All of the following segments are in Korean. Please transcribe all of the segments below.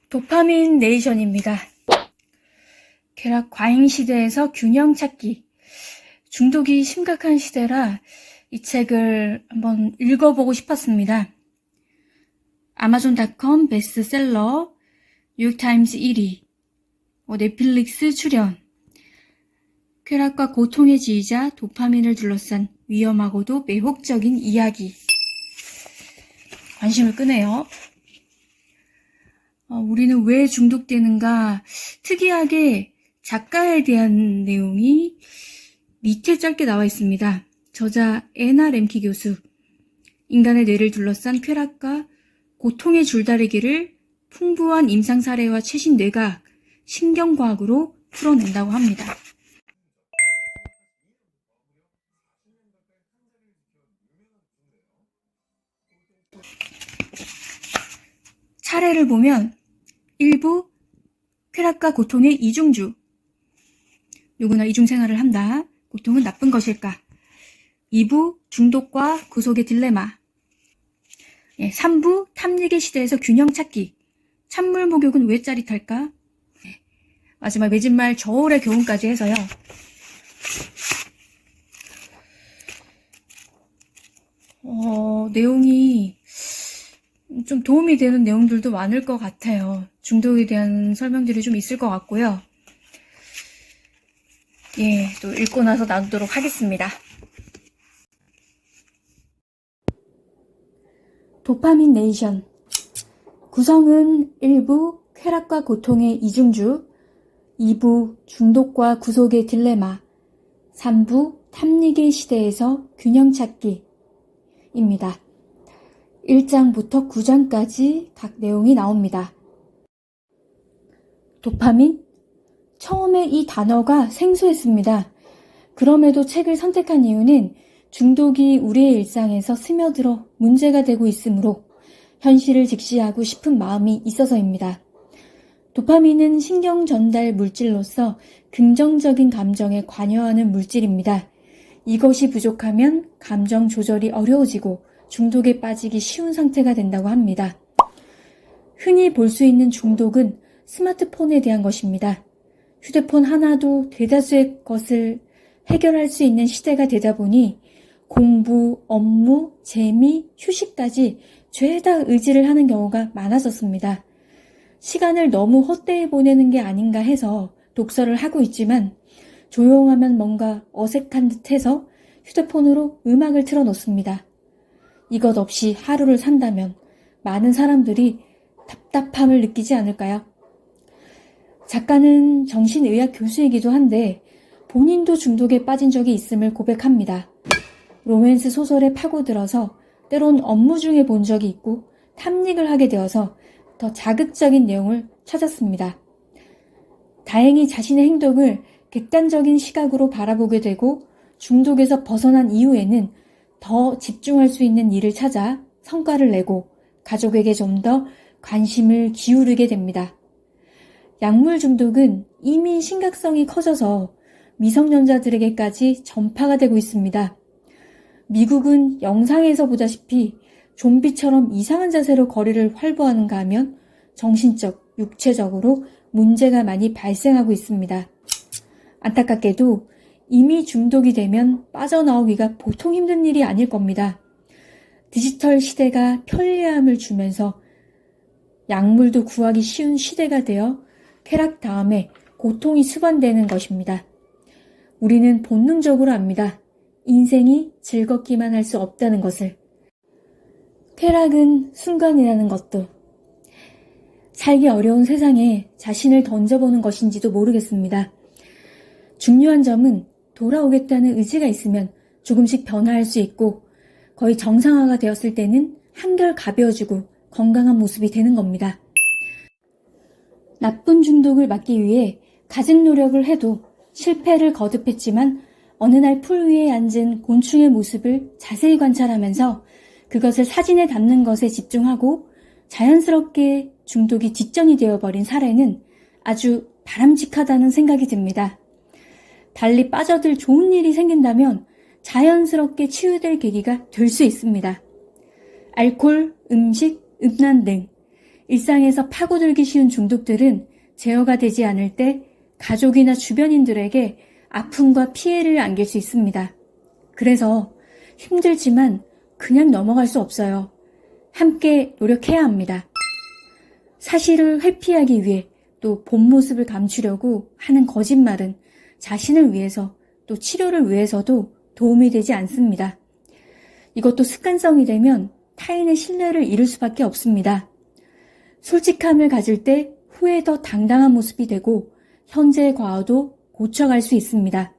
도파민 네이션입니다. 쾌락 과잉 시대에서 균형 찾기. 중독이 심각한 시대라 이 책을 한번 읽어보고 싶었습니다. 아마존.com 베스트셀러, 뉴욕타임즈 1위, 넷플릭스 출연. 쾌락과 고통의 지휘자 도파민을 둘러싼 위험하고도 매혹적인 이야기. 관심을 끄네요. 우리는 왜 중독되는가? 특이하게 작가에 대한 내용이 밑에 짧게 나와 있습니다. 저자 애나 렘키 교수. 인간의 뇌를 둘러싼 쾌락과 고통의 줄다리기를 풍부한 임상 사례와 최신 뇌과학, 신경과학으로 풀어낸다고 합니다. 차례를 보면 1부 쾌락과 고통의 이중주. 누구나 이중생활을 한다. 고통은 나쁜 것일까? 2부 중독과 구속의 딜레마. 3부 탐닉의 시대에서 균형 찾기. 찬물 목욕은 왜 짜릿할까? 마지막 매진말 저울의 교훈까지 해서요. 내용이 좀 도움이 되는 내용들도 많을 것 같아요. 중독에 대한 설명들이 좀 있을 것 같고요. 또 읽고 나서 나누도록 하겠습니다. 도파민 네이션. 구성은 1부 쾌락과 고통의 이중주, 2부 중독과 구속의 딜레마, 3부 탐닉의 시대에서 균형 찾기입니다. 1장부터 9장까지 각 내용이 나옵니다. 도파민? 처음에 이 단어가 생소했습니다. 그럼에도 책을 선택한 이유는 중독이 우리의 일상에서 스며들어 문제가 되고 있으므로 현실을 직시하고 싶은 마음이 있어서입니다. 도파민은 신경 전달 물질로서 긍정적인 감정에 관여하는 물질입니다. 이것이 부족하면 감정 조절이 어려워지고 중독에 빠지기 쉬운 상태가 된다고 합니다. 흔히 볼 수 있는 중독은 스마트폰에 대한 것입니다. 휴대폰 하나도 대다수의 것을 해결할 수 있는 시대가 되다 보니 공부, 업무, 재미, 휴식까지 죄다 의지를 하는 경우가 많아졌습니다. 시간을 너무 헛되이 보내는 게 아닌가 해서 독서를 하고 있지만 조용하면 뭔가 어색한 듯해서 휴대폰으로 음악을 틀어놓습니다. 이것 없이 하루를 산다면 많은 사람들이 답답함을 느끼지 않을까요? 작가는 정신의학 교수이기도 한데 본인도 중독에 빠진 적이 있음을 고백합니다. 로맨스 소설에 파고들어서 때론 업무 중에 본 적이 있고 탐닉을 하게 되어서 더 자극적인 내용을 찾았습니다. 다행히 자신의 행동을 객관적인 시각으로 바라보게 되고 중독에서 벗어난 이후에는 더 집중할 수 있는 일을 찾아 성과를 내고 가족에게 좀 더 관심을 기울이게 됩니다. 약물 중독은 이미 심각성이 커져서 미성년자들에게까지 전파가 되고 있습니다. 미국은 영상에서 보다시피 좀비처럼 이상한 자세로 거리를 활보하는가 하면 정신적, 육체적으로 문제가 많이 발생하고 있습니다. 안타깝게도 이미 중독이 되면 빠져나오기가 보통 힘든 일이 아닐 겁니다. 디지털 시대가 편리함을 주면서 약물도 구하기 쉬운 시대가 되어 쾌락 다음에 고통이 수반되는 것입니다. 우리는 본능적으로 압니다. 인생이 즐겁기만 할 수 없다는 것을. 쾌락은 순간이라는 것도. 살기 어려운 세상에 자신을 던져보는 것인지도 모르겠습니다. 중요한 점은 돌아오겠다는 의지가 있으면 조금씩 변화할 수 있고 거의 정상화가 되었을 때는 한결 가벼워지고 건강한 모습이 되는 겁니다. 나쁜 중독을 막기 위해 갖은 노력을 해도 실패를 거듭했지만 어느 날 풀 위에 앉은 곤충의 모습을 자세히 관찰하면서 그것을 사진에 담는 것에 집중하고 자연스럽게 중독이 뒷전이 되어버린 사례는 아주 바람직하다는 생각이 듭니다. 달리 빠져들 좋은 일이 생긴다면 자연스럽게 치유될 계기가 될 수 있습니다. 알코올, 음식, 음란 등 일상에서 파고들기 쉬운 중독들은 제어가 되지 않을 때 가족이나 주변인들에게 아픔과 피해를 안길 수 있습니다. 그래서 힘들지만 그냥 넘어갈 수 없어요. 함께 노력해야 합니다. 사실을 회피하기 위해 또 본 모습을 감추려고 하는 거짓말은 자신을 위해서 또 치료를 위해서도 도움이 되지 않습니다. 이것도 습관성이 되면 타인의 신뢰를 잃을 수밖에 없습니다. 솔직함을 가질 때 후에 더 당당한 모습이 되고 현재의 과거도 고쳐갈 수 있습니다.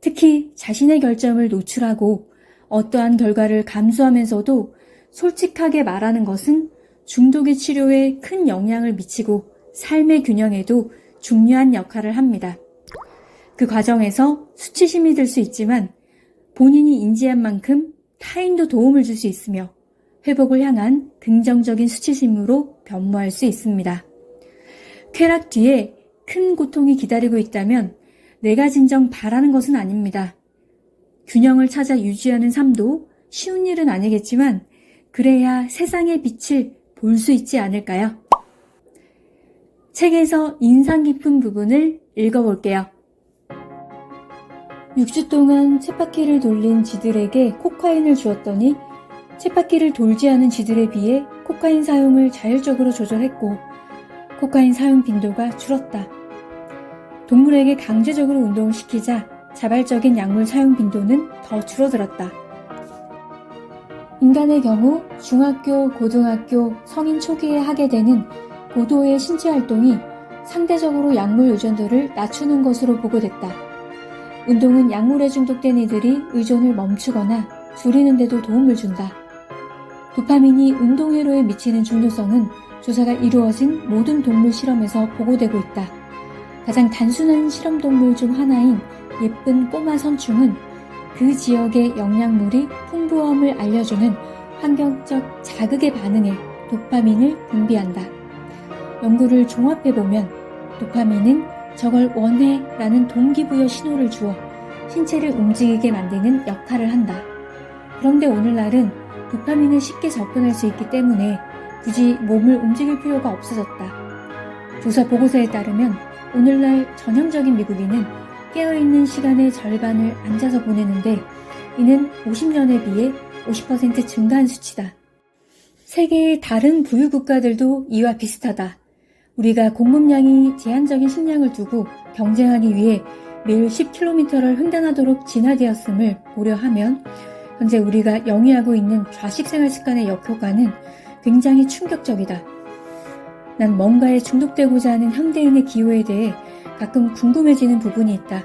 특히 자신의 결점을 노출하고 어떠한 결과를 감수하면서도 솔직하게 말하는 것은 중독의 치료에 큰 영향을 미치고 삶의 균형에도 중요한 역할을 합니다. 그 과정에서 수치심이 들 수 있지만 본인이 인지한 만큼 타인도 도움을 줄 수 있으며 회복을 향한 긍정적인 수치심으로 변모할 수 있습니다. 쾌락 뒤에 큰 고통이 기다리고 있다면 내가 진정 바라는 것은 아닙니다. 균형을 찾아 유지하는 삶도 쉬운 일은 아니겠지만 그래야 세상의 빛을 볼 수 있지 않을까요? 책에서 인상 깊은 부분을 읽어볼게요. 6주 동안 쳇바퀴를 돌린 쥐들에게 코카인을 주었더니 쳇바퀴를 돌지 않은 쥐들에 비해 코카인 사용을 자율적으로 조절했고 코카인 사용 빈도가 줄었다. 동물에게 강제적으로 운동을 시키자 자발적인 약물 사용 빈도는 더 줄어들었다. 인간의 경우 중학교, 고등학교, 성인 초기에 하게 되는 고도의 신체 활동이 상대적으로 약물 의존도를 낮추는 것으로 보고됐다. 운동은 약물에 중독된 이들이 의존을 멈추거나 줄이는 데도 도움을 준다. 도파민이 운동회로에 미치는 중요성은 조사가 이루어진 모든 동물 실험에서 보고되고 있다. 가장 단순한 실험동물 중 하나인 예쁜 꼬마 선충은 그 지역의 영양물이 풍부함을 알려주는 환경적 자극에 반응해 도파민을 분비한다. 연구를 종합해보면 도파민은 저걸 원해라는 동기부여 신호를 주어 신체를 움직이게 만드는 역할을 한다. 그런데 오늘날은 도파민을 쉽게 접근할 수 있기 때문에 굳이 몸을 움직일 필요가 없어졌다. 조사 보고서에 따르면 오늘날 전형적인 미국인은 깨어있는 시간의 절반을 앉아서 보내는데 이는 50년에 비해 50% 증가한 수치다. 세계의 다른 부유 국가들도 이와 비슷하다. 우리가 공급량이 제한적인 식량을 두고 경쟁하기 위해 매일 10km를 횡단하도록 진화되었음을 고려하면 현재 우리가 영위하고 있는 좌식 생활 습관의 역효과는 굉장히 충격적이다. 난 뭔가에 중독되고자 하는 현대인의 기호에 대해 가끔 궁금해지는 부분이 있다.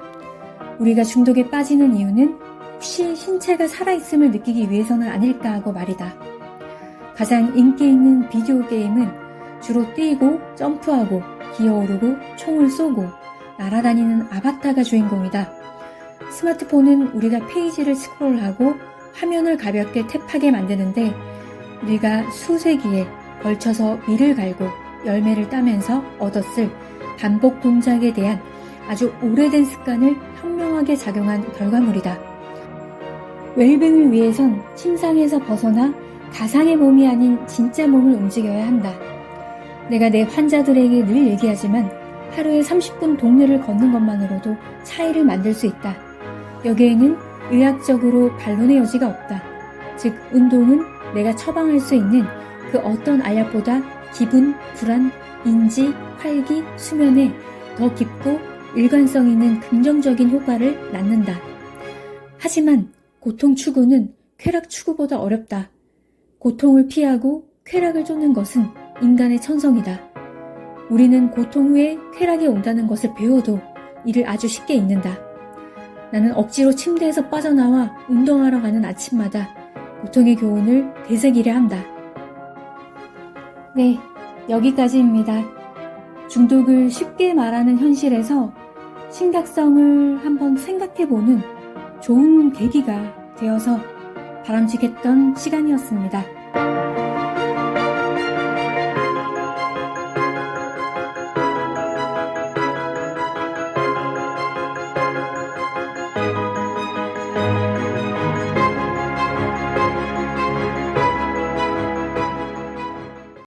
우리가 중독에 빠지는 이유는 혹시 신체가 살아있음을 느끼기 위해서는 아닐까 하고 말이다. 가장 인기 있는 비디오 게임은 주로 뛰고 점프하고 기어오르고 총을 쏘고 날아다니는 아바타가 주인공이다. 스마트폰은 우리가 페이지를 스크롤하고 화면을 가볍게 탭하게 만드는데 우리가 수세기에 걸쳐서 밀을 갈고 열매를 따면서 얻었을 반복 동작에 대한 아주 오래된 습관을 현명하게 작용한 결과물이다. 웰빙을 위해선 침상에서 벗어나 가상의 몸이 아닌 진짜 몸을 움직여야 한다. 내가 내 환자들에게 늘 얘기하지만 하루에 30분 동네를 걷는 것만으로도 차이를 만들 수 있다. 여기에는 의학적으로 반론의 여지가 없다. 즉 운동은 내가 처방할 수 있는 그 어떤 알약보다 기분, 불안, 인지, 활기, 수면에 더 깊고 일관성 있는 긍정적인 효과를 낳는다. 하지만 고통 추구는 쾌락 추구보다 어렵다. 고통을 피하고 쾌락을 쫓는 것은 인간의 천성이다. 우리는 고통 후에 쾌락이 온다는 것을 배워도 이를 아주 쉽게 잊는다. 나는 억지로 침대에서 빠져나와 운동하러 가는 아침마다 고통의 교훈을 되새기려 한다. 네, 여기까지입니다. 중독을 쉽게 말하는 현실에서 심각성을 한번 생각해보는 좋은 계기가 되어서 바람직했던 시간이었습니다.